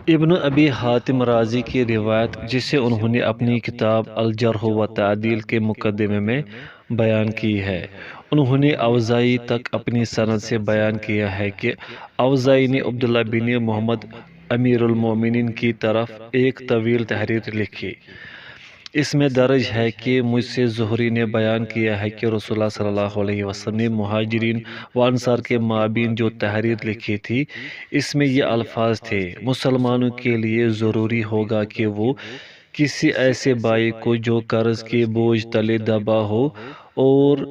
ابن ابی حاتم رازی کی روایت جسے انہوں نے اپنی کتاب الجرح و تعدیل کے مقدمے میں بیان کی ہے، انہوں نے اوزائی تک اپنی سند سے بیان کیا ہے کہ اوزائی نے عبداللہ بن محمد امیر المومنین کی طرف ایک طویل تحریر لکھی۔ اس میں درج ہے کہ مجھ سے زہری نے بیان کیا ہے کہ رسول اللہ صلی اللہ علیہ وسلم نے مہاجرین و انصار کے مابین جو تحریر لکھی تھی، اس میں یہ الفاظ تھے: مسلمانوں کے لیے ضروری ہوگا کہ وہ کسی ایسے بھائی کو جو قرض کے بوجھ تلے دبا ہو اور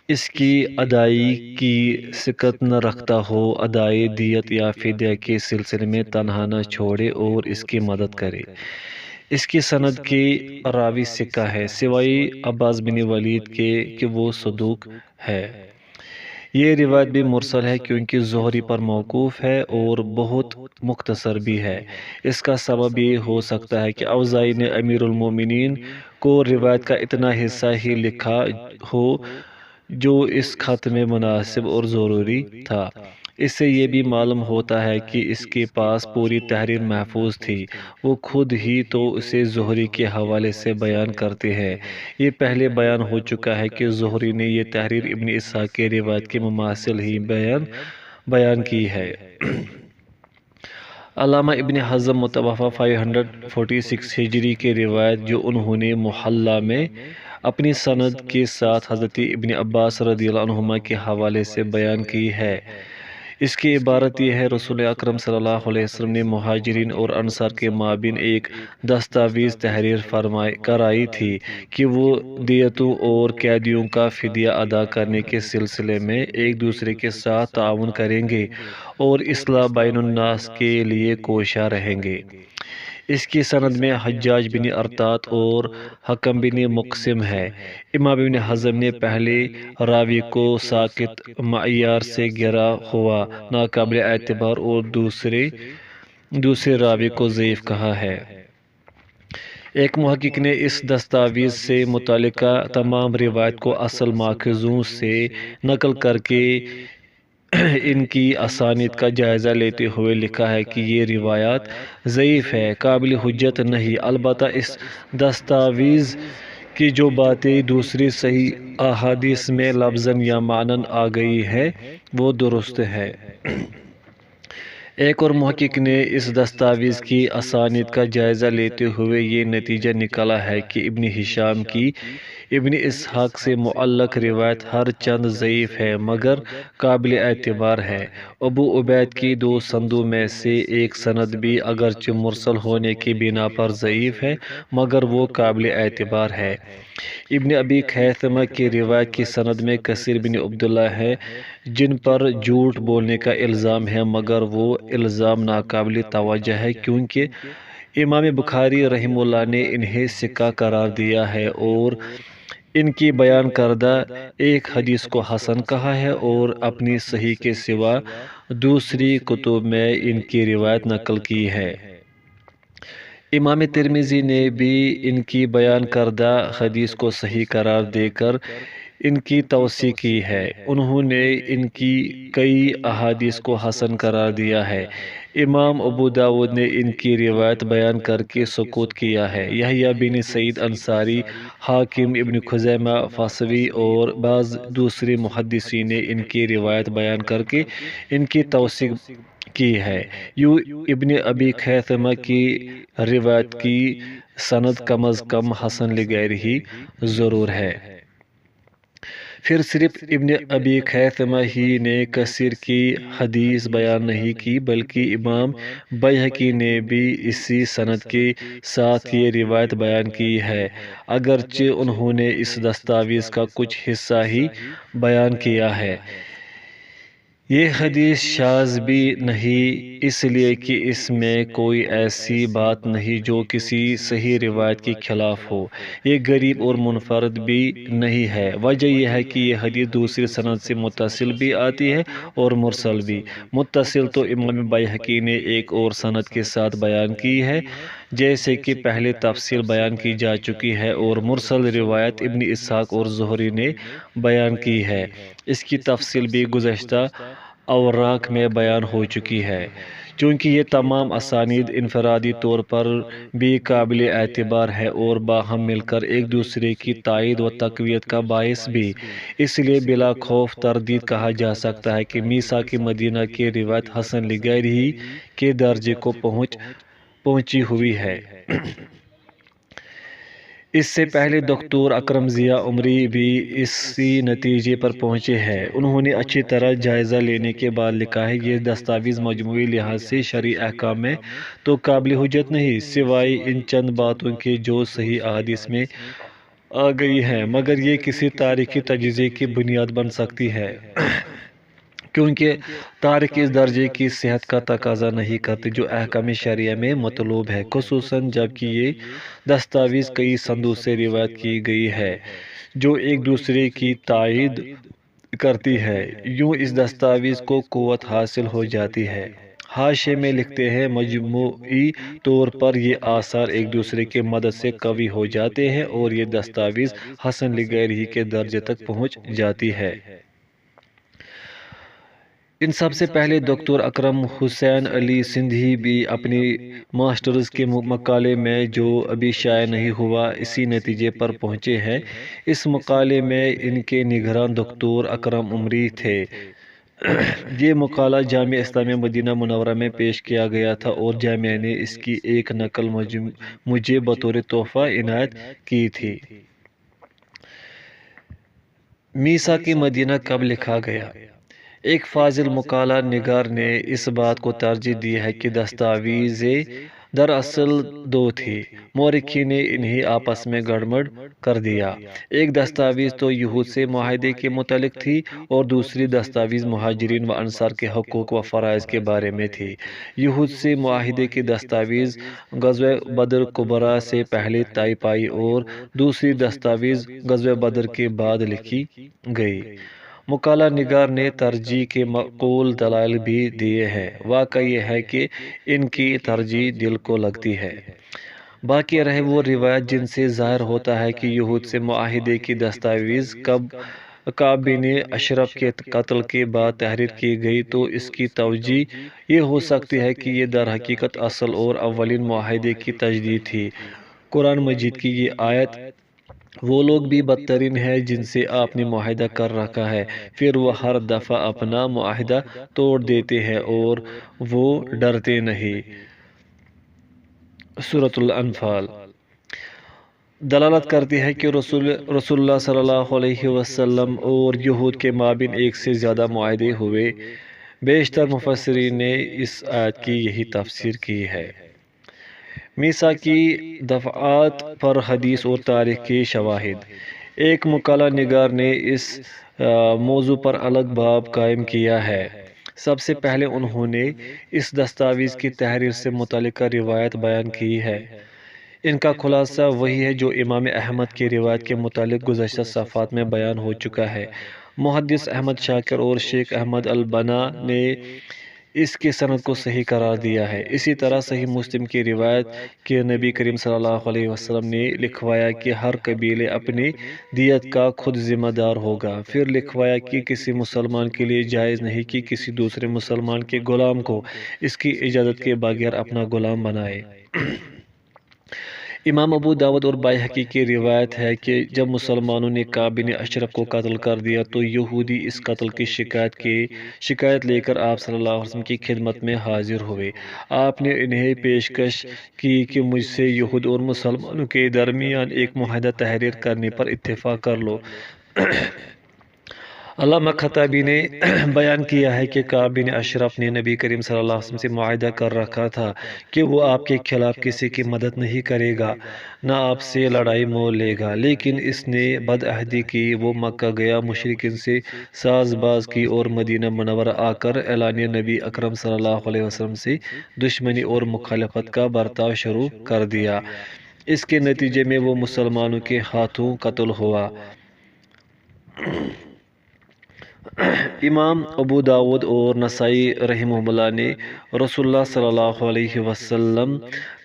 اس کی ادائیگی کی سکت نہ رکھتا ہو، ادائے دیت یا فدیہ کے سلسلے میں تنہا نہ چھوڑے اور اس کی مدد کرے۔ اس کی سند کی راوی ثقہ ہے سوائے عباس بن ولید کے کہ وہ صدوق ہے۔ یہ روایت بھی مرسل ہے کیونکہ زہری پر موقوف ہے اور بہت مختصر بھی ہے۔ اس کا سبب یہ ہو سکتا ہے کہ اوزائی نے امیر المومنین کو روایت کا اتنا حصہ ہی لکھا ہو جو اس خط میں مناسب اور ضروری تھا۔ اس سے یہ بھی معلوم ہوتا ہے کہ اس کے پاس پوری تحریر محفوظ تھی، وہ خود ہی تو اسے زہری کے حوالے سے بیان کرتے ہیں۔ یہ پہلے بیان ہو چکا ہے کہ زہری نے یہ تحریر ابن اسحاق کے روایت کے مماثل ہی بیان کی ہے۔ علامہ ابن حزم متوفی 546 ہجری کی روایت جو انہوں نے محلہ میں اپنی سند کے ساتھ حضرت ابن عباس رضی اللہ عنہما کے حوالے سے بیان کی ہے، اس کی عبارت یہ ہے: رسول اکرم صلی اللہ علیہ وسلم نے مہاجرین اور انصار کے مابین ایک دستاویز تحریر کرائی تھی کہ وہ دیتوں اور قیدیوں کا فدیہ ادا کرنے کے سلسلے میں ایک دوسرے کے ساتھ تعاون کریں گے اور اصلاح بین الناس کے لیے کوشاں رہیں گے۔ اس کی سند میں حجاج بن ارطاط اور حکم بن مقسم ہے۔ امام ابن حزم نے پہلے راوی کو ساقط معیار سے گرا ہوا، ناقابل اعتبار اور دوسرے راوی کو ضعیف کہا ہے۔ ایک محقق نے اس دستاویز سے متعلقہ تمام روایات کو اصل ماخذوں سے نقل کر کے ان کی اسانید کا جائزہ لیتے ہوئے لکھا ہے کہ یہ روایات ضعیف ہے، قابل حجت نہیں، البتہ اس دستاویز کی جو باتیں دوسری صحیح احادیث میں لفظاً یا معناً آ گئی ہے وہ درست ہے۔ ایک اور محقق نے اس دستاویز کی اسانید کا جائزہ لیتے ہوئے یہ نتیجہ نکالا ہے کہ ابن ہشام کی ابن اسحاق سے معلق روایت ہر چند ضعیف ہے مگر قابل اعتبار ہے۔ ابو عبید کی دو سندوں میں سے ایک سند بھی اگرچہ مرسل ہونے کی بنا پر ضعیف ہے مگر وہ قابل اعتبار ہے۔ ابن ابی خیثمہ کی روایت کی سند میں کثیر بن عبداللہ ہے جن پر جھوٹ بولنے کا الزام ہے مگر وہ الزام ناقابل توجہ ہے کیونکہ امام بخاری رحمہ اللہ نے انہیں ثقہ قرار دیا ہے اور ان کی بیان کردہ ایک حدیث کو حسن کہا ہے اور اپنی صحیح کے سوا دوسری کتب میں ان کی روایت نقل کی ہے۔ امام ترمذی نے بھی ان کی بیان کردہ حدیث کو صحیح قرار دے کر ان کی توثیق کی ہے۔ انہوں نے ان کی کئی احادیث کو حسن قرار دیا ہے۔ امام ابو داؤد نے ان کی روایت بیان کر کے سکوت کیا ہے۔ یحییٰ بن سعید انصاری، حاکم، ابن خزیمہ، فسوی اور بعض دوسرے محدثین نے ان کی روایت بیان کر کے ان کی توثیق کی ہے۔ یوں ابن ابی خیثمہ کی روایت کی سند کم از کم حسن لغیرہ ضرور ہے۔ پھر صرف ابن ابی خیثمہ ہی نے کثیر کی حدیث بیان نہیں کی بلکہ امام بیہقی نے بھی اسی سند کے ساتھ یہ روایت بیان کی ہے، اگرچہ انہوں نے اس دستاویز کا کچھ حصہ ہی بیان کیا ہے۔ یہ حدیث شاذ بھی نہیں اس لیے کہ اس میں کوئی ایسی بات نہیں جو کسی صحیح روایت کے خلاف ہو، یہ غریب اور منفرد بھی نہیں ہے۔ وجہ یہ ہے کہ یہ حدیث دوسری سند سے متصل بھی آتی ہے اور مرسل بھی۔ متصل تو امام بیہقی نے ایک اور سند کے ساتھ بیان کی ہے جیسے کہ پہلے تفصیل بیان کی جا چکی ہے، اور مرسل روایت ابن اسحاق اور زہری نے بیان کی ہے، اس کی تفصیل بھی گزشتہ اوراق میں بیان ہو چکی ہے۔ چونکہ یہ تمام اسانید انفرادی طور پر بھی قابل اعتبار ہے اور باہم مل کر ایک دوسرے کی تائید و تقویت کا باعث بھی، اس لیے بلا خوف تردید کہا جا سکتا ہے کہ میثاق مدینہ کی روایت حسن لغیرہ کے درجے کو پہنچی ہوئی ہے۔ اس سے پہلے ڈاکٹر اکرم ضیاء عمری بھی اسی نتیجے پر پہنچے ہیں۔ انہوں نے اچھی طرح جائزہ لینے کے بعد لکھا ہے، یہ دستاویز مجموعی لحاظ سے شرعی احکام میں تو قابل حجت نہیں، سوائے ان چند باتوں کے جو صحیح احادیث میں آ گئی ہیں، مگر یہ کسی تاریخی تجزیے کی بنیاد بن سکتی ہے، کیونکہ تاریخ اس درجے کی صحت کا تقاضا نہیں کرتی جو احکام شرعیہ میں مطلوب ہے، خصوصاً جب کہ یہ دستاویز کئی سندوں سے روایت کی گئی ہے جو ایک دوسرے کی تائید کرتی ہے۔ یوں اس دستاویز کو قوت حاصل ہو جاتی ہے۔ حاشیے میں لکھتے ہیں، مجموعی طور پر یہ آثار ایک دوسرے کی مدد سے قوی ہو جاتے ہیں اور یہ دستاویز حسن لغیرہ کے درجے تک پہنچ جاتی ہے۔ ان سب سے پہلے ڈاکٹر اکرم حسین علی سندھی بھی اپنی ماسٹرز کے مقالے میں، جو ابھی شائع نہیں ہوا، اسی نتیجے پر پہنچے ہیں۔ اس مقالے میں ان کے نگراں ڈاکٹر اکرم عمری تھے۔ یہ مقالہ جامعہ اسلامیہ مدینہ منورہ میں پیش کیا گیا تھا اور جامعہ نے اس کی ایک نقل مجھے بطور تحفہ عنایت کی تھی۔ میثاق مدینہ کب لکھا گیا؟ ایک فاضل مقالہ نگار نے اس بات کو ترجیح دی ہے کہ دستاویزیں دراصل دو تھیں، مورخین نے انہیں آپس میں گڑبڑ کر دیا۔ ایک دستاویز تو یہود سے معاہدے کے متعلق تھی اور دوسری دستاویز مہاجرین و انصار کے حقوق و فرائض کے بارے میں تھی۔ یہود سے معاہدے کی دستاویز غزوہ بدر کبریٰ سے پہلے طے پائی اور دوسری دستاویز غزوہ بدر کے بعد لکھی گئی۔ مقالہ نگار نے ترجیح کے معقول دلائل بھی دیے ہیں۔ واقعہ یہ ہے کہ ان کی ترجیح دل کو لگتی ہے۔ باقی رہے وہ روایات جن سے ظاہر ہوتا ہے کہ یہود سے معاہدے کی دستاویز کعب بن اشرف کے قتل کے بعد تحریر کی گئی، تو اس کی توجہ یہ ہو سکتی ہے کہ یہ در حقیقت اصل اور اولین معاہدے کی تجدید تھی۔ قرآن مجید کی یہ آیت، وہ لوگ بھی بدترین ہیں جن سے آپ نے معاہدہ کر رکھا ہے، پھر وہ ہر دفعہ اپنا معاہدہ توڑ دیتے ہیں اور وہ ڈرتے نہیں۔ سورۃ الانفال دلالت کرتی ہے کہ رسول اللہ صلی اللہ علیہ وسلم اور یہود کے مابین ایک سے زیادہ معاہدے ہوئے۔ بیشتر مفسرین نے اس آیت کی یہی تفسیر کی ہے۔ میثاقی دفعات پر حدیث اور تاریخ کے شواہد۔ ایک مقالہ نگار نے اس موضوع پر الگ باب قائم کیا ہے۔ سب سے پہلے انہوں نے اس دستاویز کی تحریر سے متعلقہ روایت بیان کی ہے۔ ان کا خلاصہ وہی ہے جو امام احمد کی روایت کے متعلق گزشتہ صفحات میں بیان ہو چکا ہے۔ محدث احمد شاکر اور شیخ احمد البنا نے اس کی سند کو صحیح قرار دیا ہے۔ اسی طرح صحیح مسلم کی روایت کہ نبی کریم صلی اللہ علیہ وسلم نے لکھوایا کہ ہر قبیلے اپنی دیت کا خود ذمہ دار ہوگا۔ پھر لکھوایا کہ کسی مسلمان کے لیے جائز نہیں کہ کسی دوسرے مسلمان کے غلام کو اس کی اجازت کے بغیر اپنا غلام بنائے۔ امام ابو داؤد اور بائہقی کی روایت ہے کہ جب مسلمانوں نے کعب بن اشرف کو قتل کر دیا تو یہودی اس قتل کی شکایت لے کر آپ صلی اللہ علیہ وسلم کی خدمت میں حاضر ہوئے۔ آپ نے انہیں پیشکش کی کہ مجھ سے یہود اور مسلمانوں کے درمیان ایک معاہدہ تحریر کرنے پر اتفاق کر لو۔ علامہ خطابی نے بیان کیا ہے کہ کعب بن اشرف نے نبی کریم صلی اللہ علیہ وسلم سے معاہدہ کر رکھا تھا کہ وہ آپ کے خلاف کسی کی مدد نہیں کرے گا، نہ آپ سے لڑائی مول لے گا، لیکن اس نے بدعہدی کی۔ وہ مکہ گیا، مشرکین سے ساز باز کی اور مدینہ منورہ آ کر اعلانیہ نبی اکرم صلی اللہ علیہ وسلم سے دشمنی اور مخالفت کا برتاؤ شروع کر دیا۔ اس کے نتیجے میں وہ مسلمانوں کے ہاتھوں قتل ہوا۔ امام ابو داؤد اور نسائی رحمہم اللہ نے رسول اللہ صلی اللہ علیہ وسلم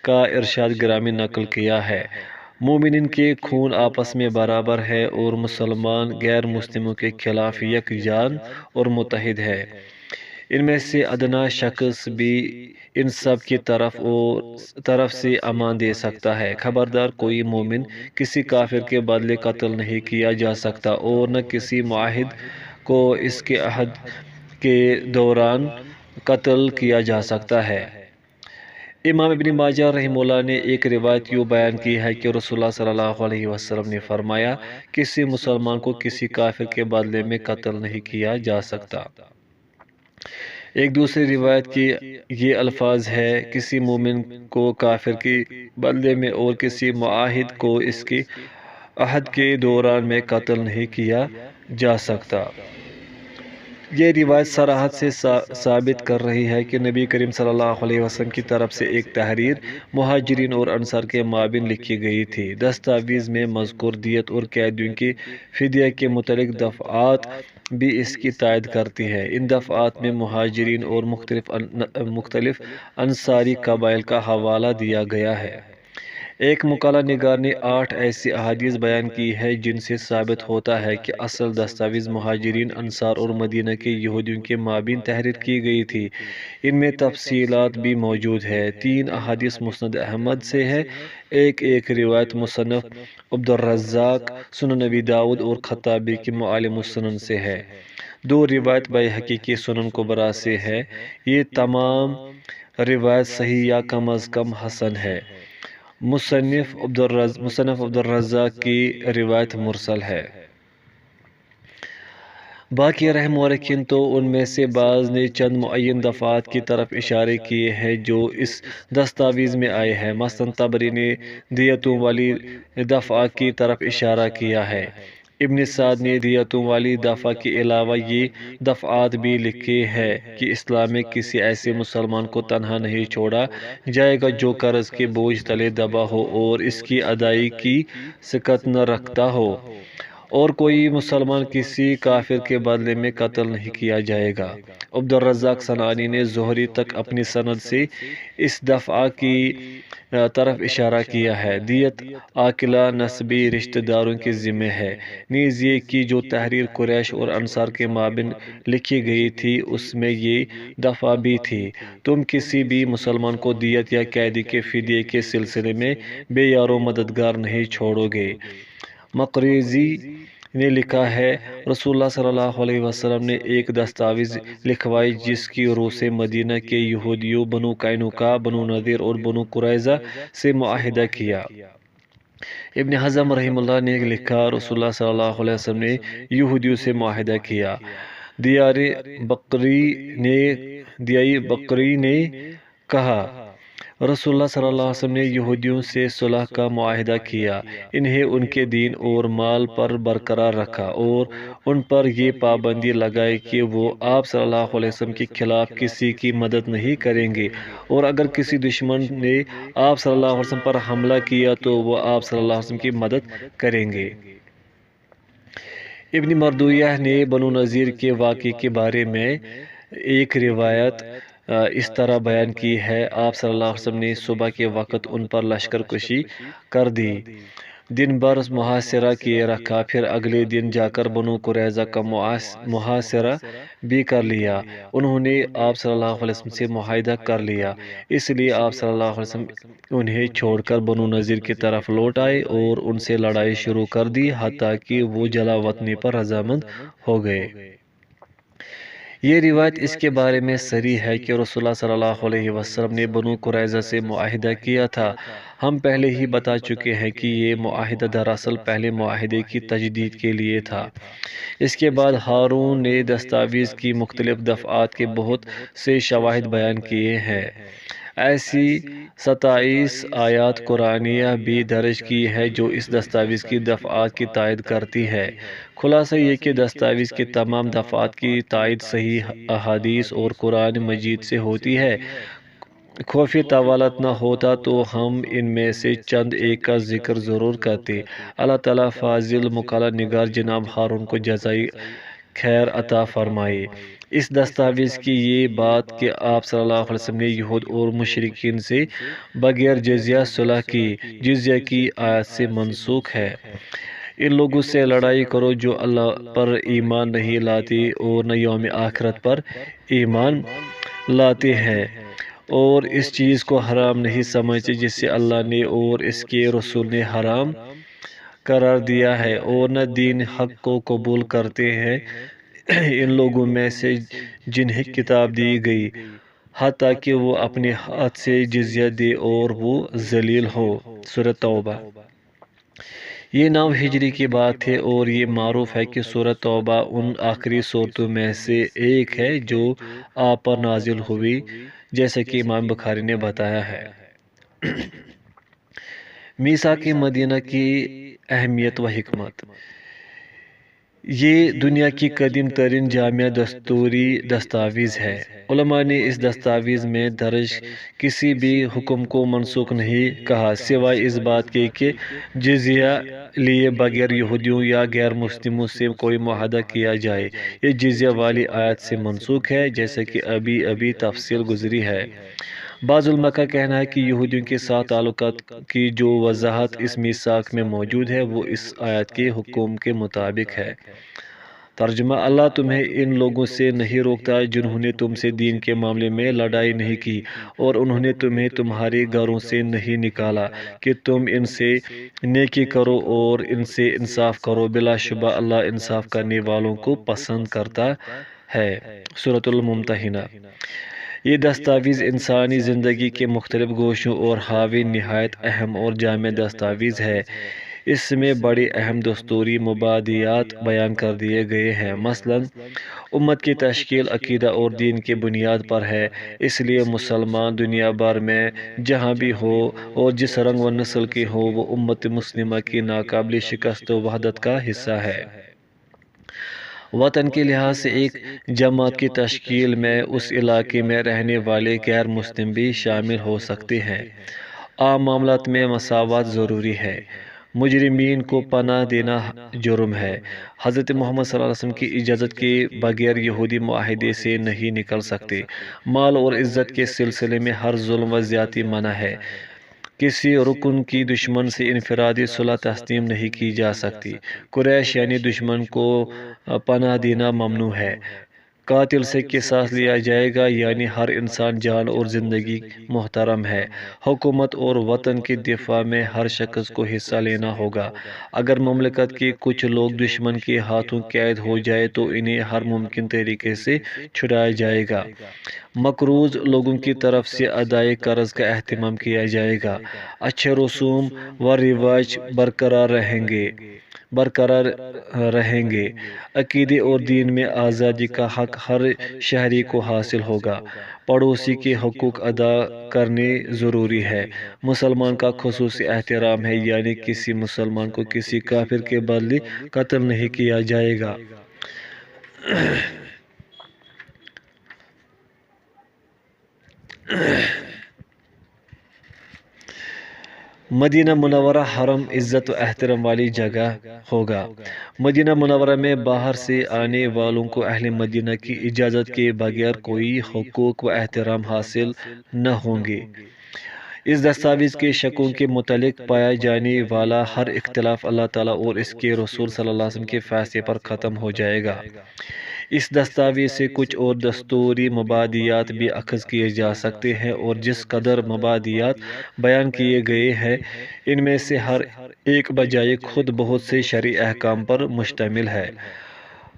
کا ارشاد گرامی نقل کیا ہے، مومنین کے خون آپس میں برابر ہے اور مسلمان غیر مسلموں کے خلاف یک جان اور متحد ہے۔ ان میں سے ادنا شخص بھی ان سب کی طرف سے امان دے سکتا ہے۔ خبردار، کوئی مومن کسی کافر کے بدلے قتل نہیں کیا جا سکتا اور نہ کسی معاہد کو اس کے عہد کے دوران قتل کیا جا سکتا ہے۔ امام ابن ماجہ رحمہ اللہ نے ایک روایت یوں بیان کی ہے کہ رسول اللہ صلی اللہ علیہ وسلم نے فرمایا، کسی مسلمان کو کسی کافر کے بدلے میں قتل نہیں کیا جا سکتا۔ ایک دوسری روایت کی یہ الفاظ ہے، کسی مومن کو کافر کے بدلے میں اور کسی معاہد کو اس کے عہد کے دوران میں قتل نہیں کیا جا سکتا۔ یہ روایت صراحت سے ثابت کر رہی ہے کہ نبی کریم صلی اللہ علیہ وسلم کی طرف سے ایک تحریر مہاجرین اور انصار کے مابین لکھی گئی تھی۔ دستاویز میں مذکور دیت اور قیدیوں کے فدیہ کے متعلق دفعات بھی اس کی تائید کرتی ہے۔ ان دفعات میں مہاجرین اور مختلف انصاری قبائل کا حوالہ دیا گیا ہے۔ ایک مقالہ نگار نے 8 ایسی احادیث بیان کی ہے جن سے ثابت ہوتا ہے کہ اصل دستاویز مہاجرین، انصار اور مدینہ کے یہودیوں کے مابین تحریر کی گئی تھی۔ ان میں تفصیلات بھی موجود ہے۔ 3 احادیث مسند احمد سے ہے، ایک روایت مصنف عبدالرزاق، سنن نبی داؤد اور خطابی کے معالم السنن سے ہے۔ 2 روایت بیہقی کی سنن کبریٰ سے ہے۔ یہ تمام روایت صحیح یا کم از کم حسن ہے۔ مصنف عبدالرزاق کی روایت مرسل ہے۔ باقی رحم ورکین تو ان میں سے بعض نے چند معین دفعات کی طرف اشارے کیے ہیں جو اس دستاویز میں آئے ہیں۔ مثلاً طبری نے دیتوں والی دفعہ کی طرف اشارہ کیا ہے۔ ابن سعد نے دیتوں والی دفعہ کے علاوہ یہ دفعات بھی لکھے ہیں کہ اسلام میں کسی ایسے مسلمان کو تنہا نہیں چھوڑا جائے گا جو قرض کے بوجھ تلے دبا ہو اور اس کی ادائیگی کی سکت نہ رکھتا ہو، اور کوئی مسلمان کسی کافر کے بدلے میں قتل نہیں کیا جائے گا۔ عبدالرزاق صنعانی نے زہری تک اپنی سند سے اس دفعہ کی طرف اشارہ کیا ہے۔ دیت عاقلہ نسبی رشتہ داروں کے ذمہ ہے۔ نیز یہ کہ جو تحریر قریش اور انصار کے مابین لکھی گئی تھی اس میں یہ دفعہ بھی تھی، تم کسی بھی مسلمان کو دیت یا قیدی کے فدیے کے سلسلے میں بے یار و مددگار نہیں چھوڑو گے۔ مقریزی نے لکھا ہے، رسول اللہ صلی اللہ علیہ وسلم نے ایک دستاویز لکھوائی جس کی روح سے مدینہ کے یہودیوں، بنو قینقاع، بنو نذیر اور بنو قریظہ سے معاہدہ کیا۔ ابن حزم رحمہ اللہ نے لکھا، رسول اللہ صلی اللہ علیہ وسلم نے یہودیوں سے معاہدہ کیا۔ دیار بقری نے کہا، رسول اللہ صلی اللہ علیہ وسلم نے یہودیوں سے صلح کا معاہدہ کیا، انہیں ان کے دین اور مال پر برقرار رکھا اور ان پر یہ پابندی لگائی کہ وہ آپ صلی اللہ علیہ وسلم کے خلاف کسی کی مدد نہیں کریں گے، اور اگر کسی دشمن نے آپ صلی اللہ علیہ وسلم پر حملہ کیا تو وہ آپ صلی اللہ علیہ وسلم کی مدد کریں گے۔ ابن مردویہ نے بنو نذیر کے واقعے کے بارے میں ایک روایت اس طرح بیان کی ہے، آپ صلی اللہ علیہ وسلم نے صبح کے وقت ان پر لشکر کشی کر دی، دن بھر محاصرہ کیے رکھا، پھر اگلے دن جا کر بنو قریظہ کا محاصرہ بھی کر لیا۔ انہوں نے آپ صلی اللہ علیہ وسلم سے معاہدہ کر لیا، اس لیے آپ صلی اللہ علیہ وسلم انہیں چھوڑ کر بنو نذیر کی طرف لوٹ آئے اور ان سے لڑائی شروع کر دی حتیٰ کہ وہ جلا وطنی پر رضامند ہو گئے۔ یہ روایت اس کے بارے میں صریح ہے کہ رسول اللہ صلی اللہ علیہ وسلم نے بنو قریظہ سے معاہدہ کیا تھا۔ ہم پہلے ہی بتا چکے ہیں کہ یہ معاہدہ دراصل پہلے معاہدے کی تجدید کے لیے تھا۔ اس کے بعد ہارون نے دستاویز کی مختلف دفعات کے بہت سے شواہد بیان کیے ہیں۔ ایسی 27 آیات قرآنیہ بھی درج کی ہے جو اس دستاویز کی دفعات کی تائید کرتی ہے۔ خلاصہ یہ کہ دستاویز کی تمام دفعات کی تائید صحیح احادیث اور قرآن مجید سے ہوتی ہے۔ خوف طوالت نہ ہوتا تو ہم ان میں سے چند ایک کا ذکر ضرور کرتے۔ اللہ تعالیٰ فاضل مقالہ نگار جناب ہارون کو جزائے خیر عطا فرمائے۔ اس دستاویز کی یہ بات کہ آپ صلی اللہ علیہ وسلم نے یہود اور مشرکین سے بغیر جزیہ صلح کی، جزیہ کی آیت سے منسوخ ہے۔ ان لوگوں سے لڑائی کرو جو اللہ پر ایمان نہیں لاتے اور نہ یوم آخرت پر ایمان لاتے ہیں، اور اس چیز کو حرام نہیں سمجھتے جسے اللہ نے اور اس کے رسول نے حرام قرار دیا ہے، اور نہ دین حق کو قبول کرتے ہیں ان لوگوں میں سے جنہیں کتاب دی گئی، حتیٰ کہ وہ اپنے ہاتھ سے جزیہ دے اور وہ ذلیل ہو۔ سورۃ توبہ۔ یہ 9 ہجری کی بات ہے، اور یہ معروف ہے کہ سورۃ توبہ ان آخری صورتوں میں سے ایک ہے جو آپ پر نازل ہوئی، جیسا کہ امام بخاری نے بتایا ہے۔ میثاق مدینہ کی اہمیت و حکمت۔ یہ دنیا کی قدیم ترین جامع دستوری دستاویز ہے۔ علماء نے اس دستاویز میں درج کسی بھی حکم کو منسوخ نہیں کہا، سوائے اس بات کے کہ جزیہ لیے بغیر یہودیوں یا غیر مسلموں سے کوئی معاہدہ کیا جائے۔ یہ جزیہ والی آیت سے منسوخ ہے، جیسا کہ ابھی تفصیل گزری ہے۔ بعض علماء کا کہنا ہے کہ یہودیوں کے ساتھ تعلقات کی جو وضاحت اس میثاق میں موجود ہے وہ اس آیت کے حکم کے مطابق ہے۔ ترجمہ: اللہ تمہیں ان لوگوں سے نہیں روکتا جنہوں نے تم سے دین کے معاملے میں لڑائی نہیں کی، اور انہوں نے تمہیں تمہارے گھروں سے نہیں نکالا کہ تم ان سے نیکی کرو اور ان سے انصاف کرو، بلا شبہ اللہ انصاف کرنے والوں کو پسند کرتا ہے۔ سورۃ الممتحنہ۔ یہ دستاویز انسانی زندگی کے مختلف گوشوں اور حاوی نہایت اہم اور جامع دستاویز ہے۔ اس میں بڑے اہم دستوری مبادیات بیان کر دیے گئے ہیں۔ مثلاً امت کی تشکیل عقیدہ اور دین کی بنیاد پر ہے، اس لیے مسلمان دنیا بھر میں جہاں بھی ہو اور جس رنگ و نسل کے ہو، وہ امت مسلمہ کی ناقابل شکست وحدت کا حصہ ہے۔ وطن کے لحاظ سے ایک جماعت کی تشکیل میں اس علاقے میں رہنے والے غیر مسلم بھی شامل ہو سکتے ہیں۔ عام معاملات میں مساوات ضروری ہے۔ مجرمین کو پناہ دینا جرم ہے۔ حضرت محمد صلی اللہ علیہ وسلم کی اجازت کے بغیر یہودی معاہدے سے نہیں نکل سکتے۔ مال اور عزت کے سلسلے میں ہر ظلم و زیادتی منع ہے۔ کسی رکن کی دشمن سے انفرادی صلح تسلیم نہیں کی جا سکتی۔ قریش یعنی دشمن کو پناہ دینا ممنوع ہے۔ قاتل سے قصاص لیا جائے گا، یعنی ہر انسان جان اور زندگی محترم ہے۔ حکومت اور وطن کے دفاع میں ہر شخص کو حصہ لینا ہوگا۔ اگر مملکت کے کچھ لوگ دشمن کے ہاتھوں قید ہو جائے تو انہیں ہر ممکن طریقے سے چھڑایا جائے گا۔ مقروض لوگوں کی طرف سے ادائے قرض کا اہتمام کیا جائے گا۔ اچھے رسوم و رواج برقرار رہیں گے۔ عقیدے اور دین میں آزادی کا حق ہر شہری کو حاصل ہوگا۔ پڑوسی کے حقوق ادا کرنے ضروری ہے۔ مسلمان کا خصوصی احترام ہے، یعنی کسی مسلمان کو کسی کافر کے بدلے قتل نہیں کیا جائے گا۔ مدینہ منورہ حرم عزت و احترام والی جگہ ہوگا۔ مدینہ منورہ میں باہر سے آنے والوں کو اہل مدینہ کی اجازت کے بغیر کوئی حقوق و احترام حاصل نہ ہوں گے۔ اس دستاویز کے شقوں کے متعلق پایا جانے والا ہر اختلاف اللہ تعالیٰ اور اس کے رسول صلی اللہ علیہ وسلم کے فیصلے پر ختم ہو جائے گا۔ اس دستاویز سے کچھ اور دستوری مبادیات بھی اخذ کیے جا سکتے ہیں، اور جس قدر مبادیات بیان کیے گئے ہیں ان میں سے ہر ایک بجائے خود بہت سے شرعی احکام پر مشتمل ہے۔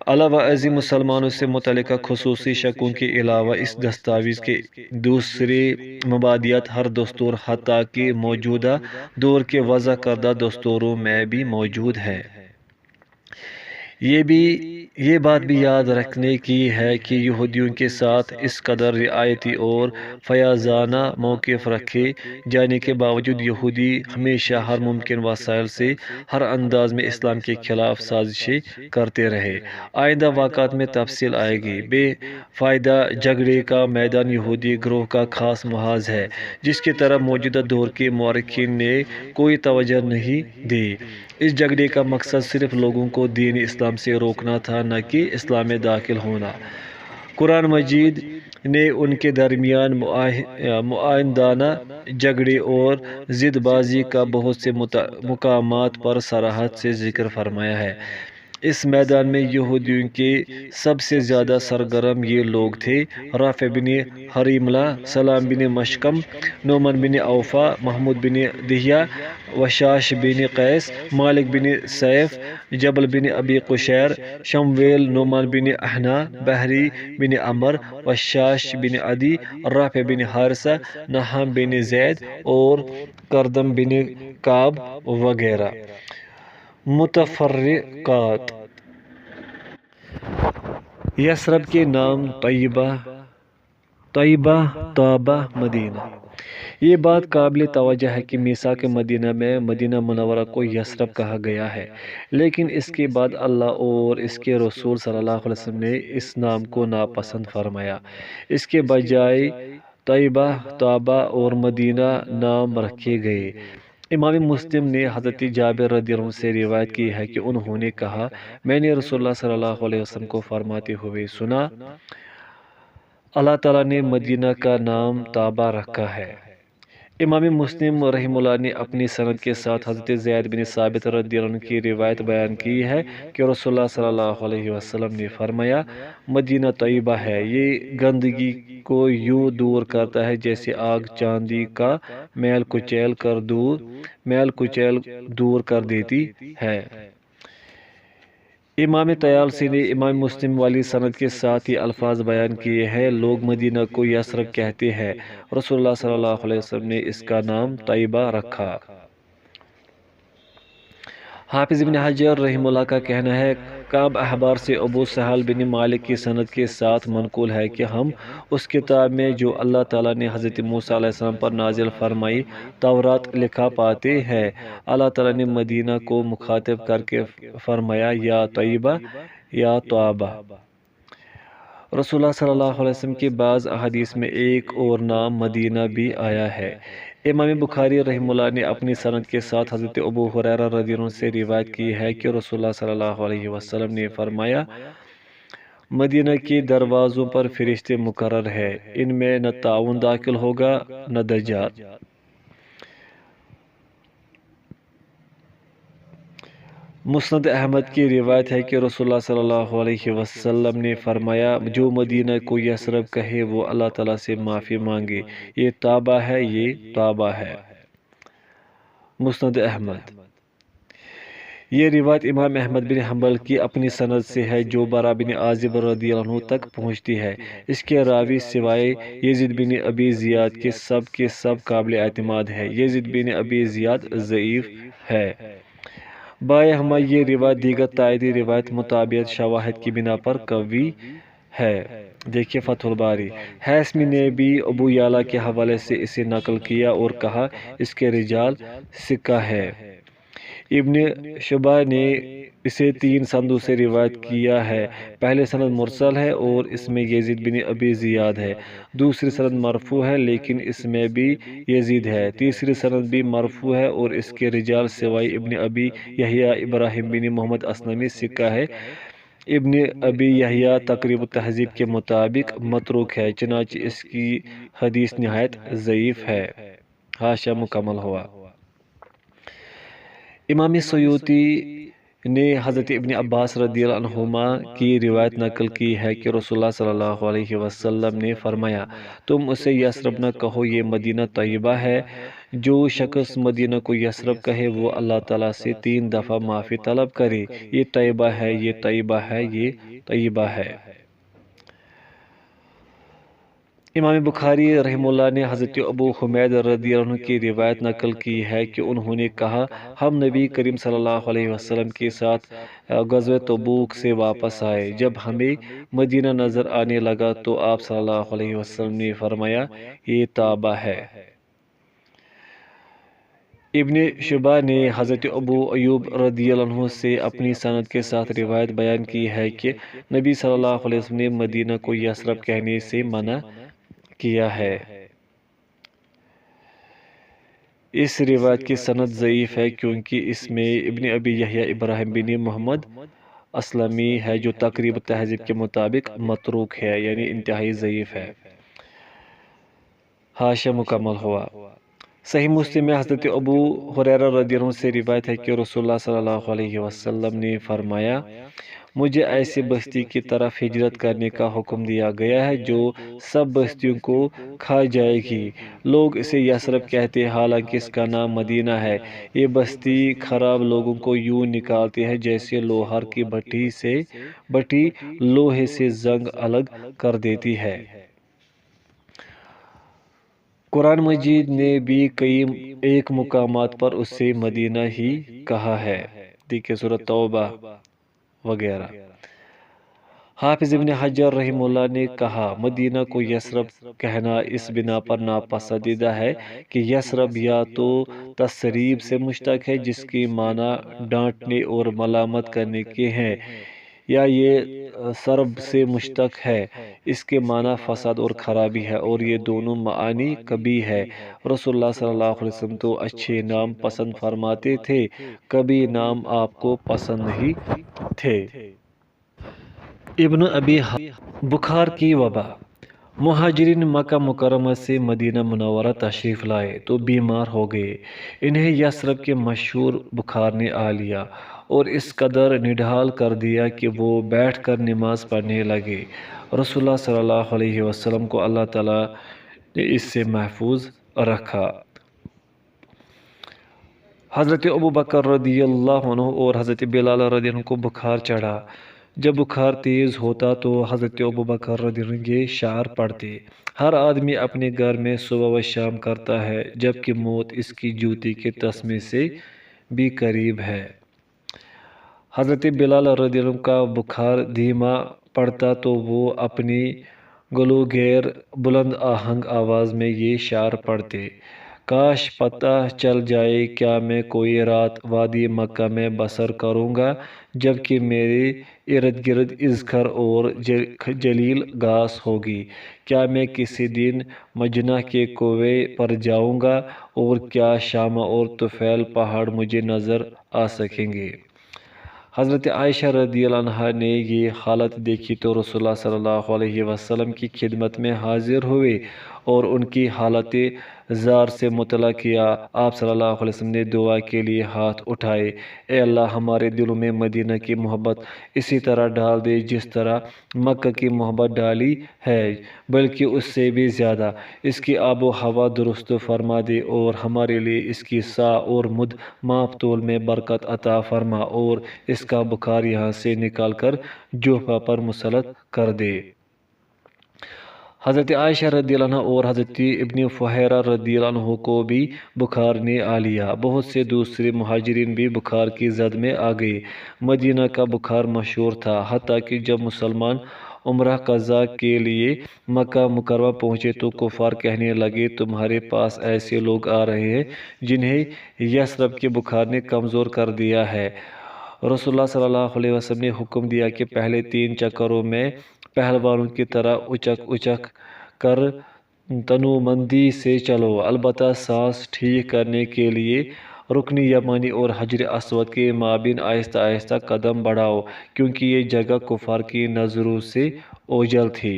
علاوہ ازیں مسلمانوں سے متعلقہ خصوصی شقوں کے علاوہ اس دستاویز کے دوسرے مبادیات ہر دستور حتیٰ کہ موجودہ دور کے وضع کردہ دستوروں میں بھی موجود ہیں۔ یہ بات بھی یاد رکھنے کی ہے کہ یہودیوں کے ساتھ اس قدر رعایتی اور فیاضانہ موقف رکھے جانے کے باوجود یہودی ہمیشہ ہر ممکن وسائل سے ہر انداز میں اسلام کے خلاف سازشیں کرتے رہے۔ آئندہ واقعات میں تفصیل آئے گی۔ بے فائدہ جھگڑے کا میدان یہودی گروہ کا خاص محاذ ہے، جس کی طرف موجودہ دور کے مورخین نے کوئی توجہ نہیں دی۔ اس جھگڑے کا مقصد صرف لوگوں کو دین اسلام سے روکنا تھا، نہ کہ اسلام میں داخل ہونا۔ قرآن مجید نے ان کے درمیان معاہدانہ جھگڑے اور ضد بازی کا بہت سے مقامات پر صراحت سے ذکر فرمایا ہے۔ اس میدان میں یہودیوں کے سب سے زیادہ سرگرم یہ لوگ تھے: رافع بن حریملہ، سلام بن مشکم، نعمان بن اوفا، محمود بن دہیہ، وشاش بن قیس، مالک بن سیف، جبل بن ابی قشیر، شمویل، نعمان بن احنا، بحری بن عمر، وشاش بن عدی، رافع بن حارثہ، نحام بن زید اور کردم بن کعب وغیرہ۔ متفرقات: یثرب کے نام طیبہ، طابہ، مدینہ۔ یہ بات قابل توجہ ہے کہ میثاق مدینہ میں مدینہ منورہ کو یثرب کہا گیا ہے، لیکن اس کے بعد اللہ اور اس کے رسول صلی اللہ علیہ وسلم نے اس نام کو ناپسند فرمایا۔ اس کے بجائے طیبہ، طابہ اور مدینہ نام رکھے گئے۔ امام مسلم نے حضرت جابر رضی اللہ عنہ سے روایت کی ہے کہ انہوں نے کہا، میں نے رسول اللہ صلی اللہ علیہ وسلم کو فرماتے ہوئے سنا، اللہ تعالیٰ نے مدینہ کا نام طابہ رکھا ہے۔ امام مسلم رحمہ اللہ نے اپنی سند کے ساتھ حضرت زید بن ثابت رضی اللہ عنہ کی روایت بیان کی ہے کہ رسول اللہ صلی اللہ علیہ وسلم نے فرمایا، مدینہ طیبہ ہے، یہ گندگی کو یوں دور کرتا ہے جیسے آگ چاندی کا میل کچیل دور کر دیتی ہے۔ امام طیالسی نے امام مسلم والی سند کے ساتھ یہ الفاظ بیان کیے ہیں، لوگ مدینہ کو یثرب کہتے ہیں، رسول اللہ صلی اللہ علیہ وسلم نے اس کا نام طیبہ رکھا۔ حافظ ابن حجر رحمہ اللہ کا کہنا ہے، کعب احبار سے ابو سہل بن مالک کی سند کے ساتھ منقول ہے کہ ہم اس کتاب میں جو اللہ تعالیٰ نے حضرت موسیٰ علیہ السلام پر نازل فرمائی تورات لکھا پاتے ہیں۔ اللہ تعالیٰ نے مدینہ کو مخاطب کر کے فرمایا، یا طیبہ یا طابہ۔ رسول اللہ صلی اللہ علیہ وسلم کے بعض احادیث میں ایک اور نام مدینہ بھی آیا ہے۔ امام بخاری رحمہ اللہ نے اپنی سند کے ساتھ حضرت ابو ہریرہ رضی اللہ عنہ سے روایت کی ہے کہ رسول اللہ صلی اللہ علیہ وسلم نے فرمایا، مدینہ کے دروازوں پر فرشتے مقرر ہیں، ان میں نہ طاعون داخل ہوگا نہ دجال۔ مسند احمد کی روایت ہے کہ رسول اللہ صلی اللہ علیہ وسلم نے فرمایا، جو مدینہ کو یثرب کہے وہ اللہ تعالیٰ سے معافی مانگے، یہ طابہ ہے، یہ طابہ ہے۔ مسند احمد۔ یہ روایت امام احمد بن حنبل کی اپنی سند سے ہے جو برا بن عازب رضی اللہ عنہ تک پہنچتی ہے۔ اس کے راوی سوائے یزید بن ابی زیاد کے سب قابل اعتماد ہے۔ یزید بن ابی زیاد ضعیف ہے۔ باہما یہ روایت دیگر تائیدی روایت مطابقت شواہد کی بنا پر قوی ہے۔ دیکھیے فتح الباری۔ ہیثمی نے بھی ابو یعلا کے حوالے سے اسے نقل کیا اور کہا اس کے رجال ثقہ ہے۔ ابن شبہ نے اسے 3 سندوں سے روایت کیا ہے۔ پہلی سند مرسل ہے اور اس میں یزید بن ابی زیاد ہے۔ دوسری سند مرفوع ہے لیکن اس میں بھی یزید ہے۔ تیسری سند بھی مرفوع ہے اور اس کے رجال سوائے ابن ابی یحییٰ ابراہیم بن محمد اسلمی ثقہ ہے۔ ابن ابی یحییٰ تقریب التہذیب کے مطابق متروک ہے، چنانچہ اس کی حدیث نہایت ضعیف ہے۔ حاشیہ مکمل ہوا۔ امام سیوطی نے حضرت ابن عباس رضی اللہ عنہما کی روایت نقل کی ہے کہ رسول اللہ صلی اللہ علیہ وسلم نے فرمایا، تم اسے یثرب نہ کہو، یہ مدینہ طیبہ ہے۔ جو شخص مدینہ کو یثرب کہے وہ اللہ تعالیٰ سے 3 دفعہ معافی طلب کرے، یہ طیبہ ہے، یہ طیبہ ہے، یہ طیبہ ہے۔ امام بخاری رحمہ اللہ نے حضرت ابو حمید رضی اللہ عنہ کی روایت نقل کی ہے کہ انہوں نے کہا، ہم نبی کریم صلی اللہ علیہ وسلم کے ساتھ غزوہ تبوک سے واپس آئے۔ جب ہمیں مدینہ نظر آنے لگا تو آپ صلی اللہ علیہ وسلم نے فرمایا، یہ طابہ ہے۔ ابن شبہ نے حضرت ابو ایوب رضی اللہ عنہ سے اپنی سند کے ساتھ روایت بیان کی ہے کہ نبی صلی اللہ علیہ وسلم نے مدینہ کو یثرب کہنے سے منع کیا ہے۔ اس روایت کی سند ضعیف ہے کیونکہ اس میں ابن ابی یحییٰ ابراہیم بن محمد اسلمی ہے جو تقریب التہذیب کے مطابق متروک ہے، یعنی انتہائی ضعیف ہے۔ حاشیہ مکمل ہوا۔ صحیح مسلم میں حضرت ابو ہریرہ رضی اللہ عنہ سے روایت ہے کہ رسول اللہ صلی اللہ علیہ وسلم نے فرمایا، مجھے ایسی بستی کی طرف ہجرت کرنے کا حکم دیا گیا ہے جو سب بستیوں کو کھا جائے گی۔ لوگ اسے یثرب کہتے ہیں، حالانکہ اس کا نام مدینہ ہے۔ یہ بستی خراب لوگوں کو یوں نکالتی ہے جیسے لوہار کی بٹی لوہے سے زنگ الگ کر دیتی ہے۔ قرآن مجید نے بھی ایک مقامات پر اسے مدینہ ہی کہا ہے، دیکھیں سورۃ توبہ وغیرہ۔ حافظ ابن حجر رحمہ اللہ نے کہا، مدینہ کو یثرب کہنا اس بنا پر ناپسندیدہ ہے کہ یثرب یا تو تثریب سے مشتق ہے جس کی معنی ڈانٹنے اور ملامت کرنے کے ہیں، یا یہ سرب سے مشتق ہے، اس کے معنی فساد اور خرابی ہے، اور یہ دونوں معانی قبیح ہے۔ رسول اللہ صلی اللہ علیہ وسلم تو اچھے نام پسند فرماتے تھے، کبھی نام آپ کو پسند نہیں تھے۔ ابن ابی بخار کی وبا۔ مہاجرین مکہ مکرمہ سے مدینہ منورہ تشریف لائے تو بیمار ہو گئے۔ انہیں یثرب کے مشہور بخار نے آ لیا اور اس قدر نڈھال کر دیا کہ وہ بیٹھ کر نماز پڑھنے لگے۔ رسول اللہ صلی اللہ علیہ وسلم کو اللہ تعالیٰ نے اس سے محفوظ رکھا۔ حضرت ابوبکر رضی اللہ عنہ اور حضرت بلال رضی اللہ عنہ کو بخار چڑھا۔ جب بخار تیز ہوتا تو حضرت ابوبکر رضی اللہ عنہ یہ شعر پڑھتے، ہر آدمی اپنے گھر میں صبح و شام کرتا ہے جبکہ موت اس کی جوتی کے تسمے سے بھی قریب ہے۔ حضرت بلال رضی اللہ عنہ کا بخار دھیما پڑتا تو وہ اپنی گلوگیر بلند آہنگ آواز میں یہ شعر پڑھتے، کاش پتہ چل جائے کیا میں کوئی رات وادی مکہ میں بسر کروں گا جبکہ میرے ارد گرد اذخر اور جلیل گھاس ہوگی، کیا میں کسی دن مجنہ کے کنویں پر جاؤں گا اور کیا شامہ اور طفیل پہاڑ مجھے نظر آ سکیں گے۔ حضرت عائشہ رضی اللہ عنہا نے یہ حالت دیکھی تو رسول اللہ صلی اللہ علیہ وسلم کی خدمت میں حاضر ہوئے اور ان کی حالت زار سے مطلع کیا۔ آپ صلی اللہ علیہ وسلم نے دعا کے لیے ہاتھ اٹھائے، اے اللہ ہمارے دلوں میں مدینہ کی محبت اسی طرح ڈال دے جس طرح مکہ کی محبت ڈالی ہے، بلکہ اس سے بھی زیادہ۔ اس کی آب و ہوا درست فرما دے اور ہمارے لیے اس کی سا اور مد ماپ تول میں برکت عطا فرما اور اس کا بخار یہاں سے نکال کر جوفہ پر مسلط کر دے۔ حضرت عائشہ رضی اللہ عنہ اور حضرت ابن فہیرہ رضی اللہ عنہ کو بھی بخار نے آ لیا۔ بہت سے دوسرے مہاجرین بھی بخار کی زد میں آ گئے۔ مدینہ کا بخار مشہور تھا، حتیٰ کہ جب مسلمان عمرہ قضاء کے لیے مکہ مکرمہ پہنچے تو کفار کہنے لگے، تمہارے پاس ایسے لوگ آ رہے ہیں جنہیں یثرب کے بخار نے کمزور کر دیا ہے۔ رسول اللہ صلی اللہ علیہ وسلم نے حکم دیا کہ پہلے 3 چکروں میں پہلوانوں کی طرح اچک کر تنومندی سے چلو، البتہ سانس ٹھیک کرنے کے لیے رکن یمانی اور حجر اسود کے مابین آہستہ آہستہ قدم بڑھاؤ، کیونکہ یہ جگہ کفار کی نظروں سے اوجھل تھی۔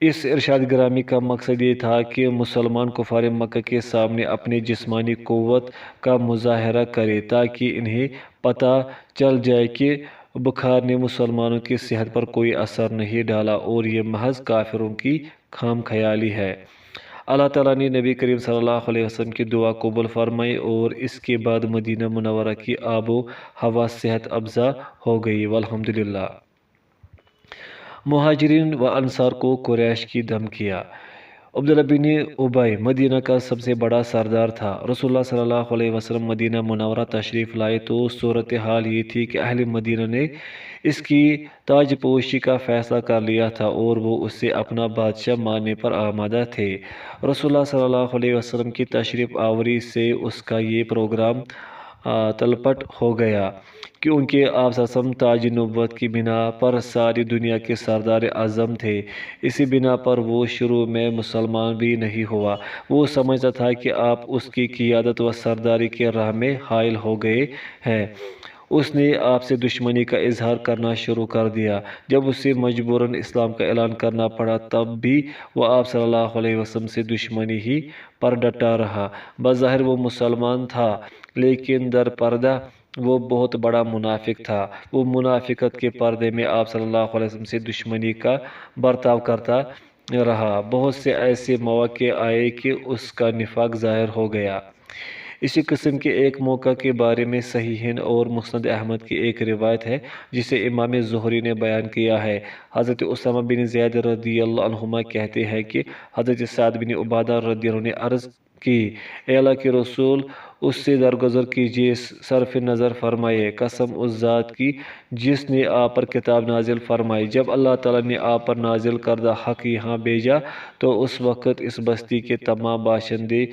اس ارشاد گرامی کا مقصد یہ تھا کہ مسلمان کفار مکہ کے سامنے اپنی جسمانی قوت کا مظاہرہ کرے تاکہ انہیں پتہ چل جائے کہ بخار نے مسلمانوں کی صحت پر کوئی اثر نہیں ڈالا اور یہ محض کافروں کی خام خیالی ہے۔ اللہ تعالیٰ نے نبی کریم صلی اللہ علیہ وسلم کی دعا قبول فرمائی اور اس کے بعد مدینہ منورہ کی آب و ہوا صحت افزا ہو گئی، والحمدللہ۔ مہاجرین و انصار کو قریش کی دھمکیاں۔ عبداللہ بن ابی مدینہ کا سب سے بڑا سردار تھا۔ رسول اللہ صلی اللہ علیہ وسلم مدینہ منورہ تشریف لائے تو صورتحال یہ تھی کہ اہل مدینہ نے اس کی تاج پوشی کا فیصلہ کر لیا تھا اور وہ اسے اپنا بادشاہ ماننے پر آمادہ تھے۔ رسول اللہ صلی اللہ علیہ وسلم کی تشریف آوری سے اس کا یہ پروگرام تلپٹ ہو گیا، کیونکہ آپ صلی اللہ علیہ وسلم تاج نبوت کی بنا پر ساری دنیا کے سردار اعظم تھے۔ اسی بنا پر وہ شروع میں مسلمان بھی نہیں ہوا۔ وہ سمجھتا تھا کہ آپ اس کی قیادت و سرداری کے راہ میں حائل ہو گئے ہیں۔ اس نے آپ سے دشمنی کا اظہار کرنا شروع کر دیا۔ جب اسے مجبوراً اسلام کا اعلان کرنا پڑا تب بھی وہ آپ صلی اللہ علیہ وسلم سے دشمنی ہی پر ڈٹا رہا۔ بظاہر وہ مسلمان تھا لیکن در پردہ وہ بہت بڑا منافق تھا۔ وہ منافقت کے پردے میں آپ صلی اللہ علیہ وسلم سے دشمنی کا برتاؤ کرتا رہا۔ بہت سے ایسے مواقع آئے کہ اس کا نفاق ظاہر ہو گیا۔ اسی قسم کے ایک موقع کے بارے میں صحیحین اور مسند احمد کی ایک روایت ہے جسے امام زہری نے بیان کیا ہے۔ حضرت اسامہ بن زید رضی اللہ عنہما کہتے ہیں کہ حضرت سعد بن عبادہ رضی اللہ عنہ نے عرض کی، اے اللہ کے رسول، اس سے درگزر کیجیے، صرف نظر فرمائے، قسم اس ذات کی جس نے آپ پر کتاب نازل فرمائی۔ جب اللہ تعالیٰ نے آپ پر نازل کردہ حق یہاں بھیجا تو اس وقت اس بستی کے تمام باشندے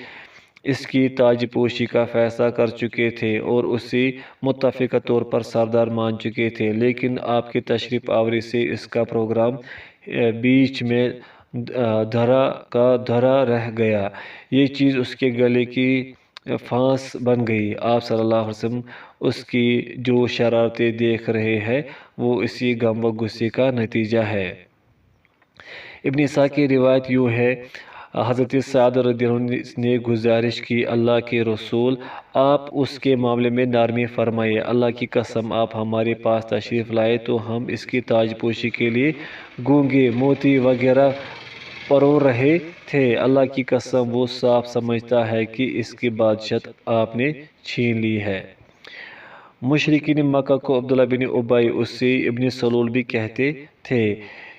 اس کی تاج پوشی کا فیصلہ کر چکے تھے اور اسے متفقہ طور پر سردار مان چکے تھے، لیکن آپ کی تشریف آوری سے اس کا پروگرام بیچ میں دھرا کا دھرا رہ گیا۔ یہ چیز اس کے گلے کی پھانس بن گئی۔ آپ صلی اللہ علیہ وسلم اس کی جو شرارتیں دیکھ رہے ہیں وہ اسی غم و غصے کا نتیجہ ہے۔ ابن اسحاق کی روایت یوں ہے، حضرت سعد رضی اللہ عنہ نے گزارش کی، اللہ کے رسول، آپ اس کے معاملے میں نرمی فرمائیے۔ اللہ کی قسم آپ ہمارے پاس تشریف لائے تو ہم اس کی تاج پوشی کے لیے گونگے، موتی وغیرہ پرو رہے تھے۔ اللہ کی قسم وہ صاف سمجھتا ہے کہ اس کی بادشاہت آپ نے چھین لی ہے۔ مشرکین مکہ کو عبداللہ بن ابی، اسے ابن سلول بھی کہتے تھے،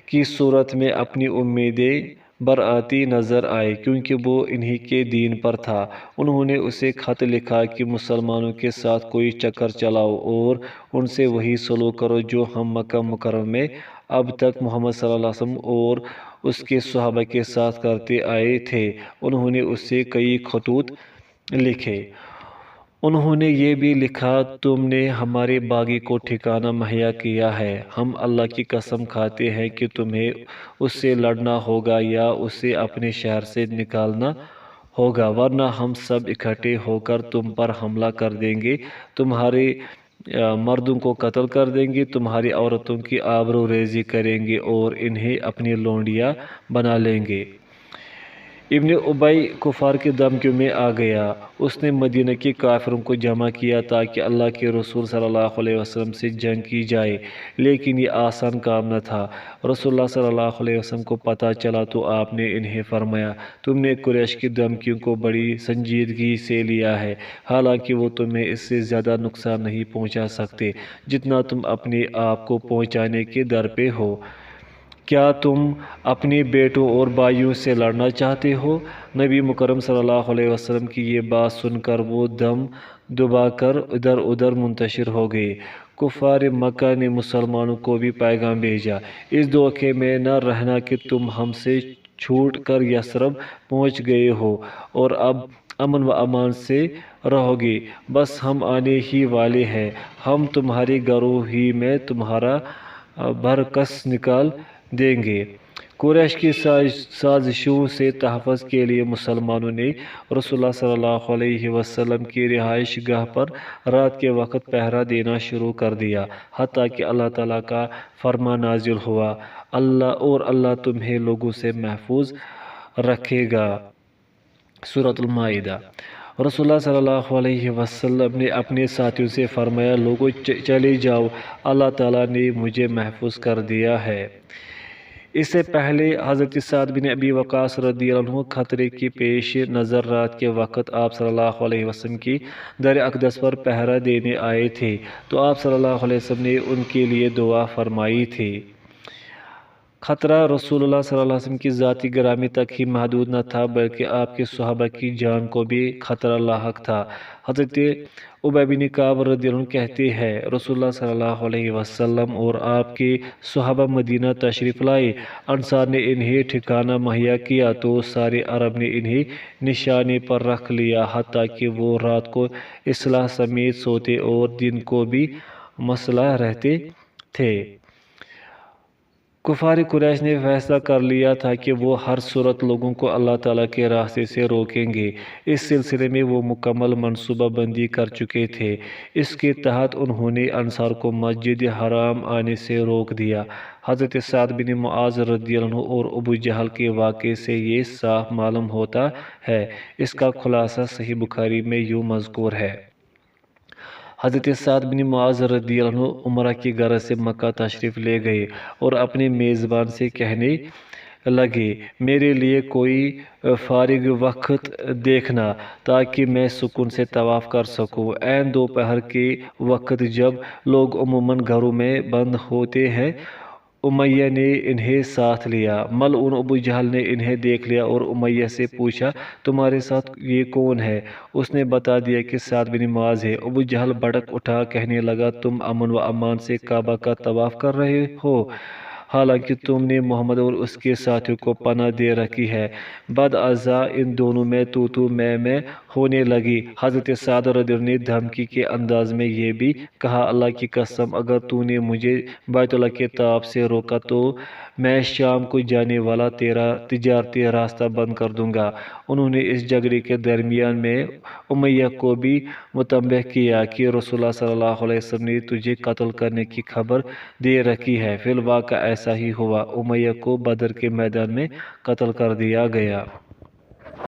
کی صورت میں اپنی امیدیں برآتی نظر آئی کیونکہ وہ انہی کے دین پر تھا۔ انہوں نے اسے خط لکھا کہ مسلمانوں کے ساتھ کوئی چکر چلاؤ اور ان سے وہی سلوک کرو جو ہم مکہ مکرمہ میں اب تک محمد صلی اللہ علیہ وسلم اور اس کے صحابہ کے ساتھ کرتے آئے تھے۔ انہوں نے اسے کئی خطوط لکھے۔ انہوں نے یہ بھی لکھا، تم نے ہمارے باغی کو ٹھکانہ مہیا کیا ہے، ہم اللہ کی قسم کھاتے ہیں کہ تمہیں اس سے لڑنا ہوگا یا اسے اپنے شہر سے نکالنا ہوگا، ورنہ ہم سب اکٹھے ہو کر تم پر حملہ کر دیں گے، تمہارے مردوں کو قتل کر دیں گے، تمہاری عورتوں کی آبرو ریزی کریں گے اور انہیں اپنی لونڈیاں بنا لیں گے۔ ابن ابی کفار کی دھمکیوں میں آ گیا۔ اس نے مدینہ کے کافروں کو جمع کیا تاکہ اللہ کے رسول صلی اللہ علیہ وسلم سے جنگ کی جائے، لیکن یہ آسان کام نہ تھا۔ رسول اللہ صلی اللہ علیہ وسلم کو پتہ چلا تو آپ نے انہیں فرمایا، تم نے قریش کی دھمکیوں کو بڑی سنجیدگی سے لیا ہے، حالانکہ وہ تمہیں اس سے زیادہ نقصان نہیں پہنچا سکتے جتنا تم اپنے آپ کو پہنچانے کے در پہ ہو۔ کیا تم اپنے بیٹوں اور بھائیوں سے لڑنا چاہتے ہو؟ نبی مکرم صلی اللہ علیہ وسلم کی یہ بات سن کر وہ دم دبا کر ادھر ادھر منتشر ہو گئے۔ کفار مکہ نے مسلمانوں کو بھی پیغام بھیجا، اس دھوکے میں نہ رہنا کہ تم ہم سے چھوٹ کر یثرب پہنچ گئے ہو اور اب امن و امان سے رہو گے، بس ہم آنے ہی والے ہیں، ہم تمہارے گھروں ہی میں تمہارا برکس نکال دیں گے۔ قریش کی سازشوں سے تحفظ کے لیے مسلمانوں نے رسول اللہ صلی اللہ علیہ وسلم کی رہائش گاہ پر رات کے وقت پہرا دینا شروع کر دیا، حتیٰ کہ اللہ تعالیٰ کا فرمان نازل ہوا، اللہ تمہیں لوگوں سے محفوظ رکھے گا۔ سورۃ المائدہ۔ رسول اللہ صلی اللہ علیہ وسلم نے اپنے ساتھیوں سے فرمایا، لوگوں چلے جاؤ، اللہ تعالیٰ نے مجھے محفوظ کر دیا ہے۔ اس سے پہلے حضرت سعد بن ابی وقاص رضی اللہ عنہ خطرے کے پیش نظر رات کے وقت آپ صلی اللہ علیہ وسلم کی در اقدس پر پہرا دینے آئے تھے تو آپ صلی اللہ علیہ وسلم نے ان کے لیے دعا فرمائی تھی۔ خطرہ رسول اللہ صلی اللہ علیہ وسلم کی ذاتی گرامی تک ہی محدود نہ تھا بلکہ آپ کے صحابہ کی جان کو بھی خطرہ لاحق تھا۔ حضرت ابی بن کعب رضی اللہ عنہ کہتے ہیں، رسول اللہ صلی اللہ علیہ وسلم اور آپ کے صحابہ مدینہ تشریف لائے، انصار نے انہیں ٹھکانہ مہیا کیا تو سارے عرب نے انہیں نشانے پر رکھ لیا، حتیٰ کہ وہ رات کو اصلاح سمیت سوتے اور دن کو بھی مسلح رہتے تھے۔ کفار قریش نے فیصلہ کر لیا تھا کہ وہ ہر صورت لوگوں کو اللہ تعالیٰ کے راستے سے روکیں گے۔ اس سلسلے میں وہ مکمل منصوبہ بندی کر چکے تھے۔ اس کے تحت انہوں نے انصار کو مسجد حرام آنے سے روک دیا۔ حضرت سعد بن معاذ رضی اللہ عنہ اور ابو جہل کے واقعے سے یہ صاف معلوم ہوتا ہے۔ اس کا خلاصہ صحیح بخاری میں یوں مذکور ہے۔ حضرت سعد بن معاذ رضی اللہ عنہ عمرہ کی غرض سے مکہ تشریف لے گئے اور اپنے میزبان سے کہنے لگے، میرے لیے کوئی فارغ وقت دیکھنا تاکہ میں سکون سے طواف کر سکوں۔ عین دوپہر کے وقت جب لوگ عموماً گھروں میں بند ہوتے ہیں، امیہ نے انہیں ساتھ لیا۔ ملعون ابو جہل نے انہیں دیکھ لیا اور امیہ سے پوچھا، تمہارے ساتھ یہ کون ہے؟ اس نے بتا دیا کہ سعد بن معاذ ہے۔ ابو جہل بھڑک اٹھا، کہنے لگا، تم امن و امان سے کعبہ کا طواف کر رہے ہو، حالانکہ تم نے محمد اور اس کے ساتھیوں کو پناہ دے رکھی ہے۔ بعدازاں ان دونوں میں تو میں ہونے لگی۔ حضرت سعد رضی اللہ عنہ نے دھمکی کے انداز میں یہ بھی کہا، اللہ کی قسم، اگر تو نے مجھے بیت اللہ کے طواف سے روکا تو میں شام کو جانے والا تیرا تجارتی راستہ بند کر دوں گا۔ انہوں نے اس جھگڑے کے درمیان میں امیہ کو بھی متنبہ کیا کہ رسول اللہ صلی اللہ علیہ وسلم نے تجھے قتل کرنے کی خبر دے رکھی ہے۔ فی الواقع ایسا ہی ہوا، امیہ کو بدر کے میدان میں قتل کر دیا گیا۔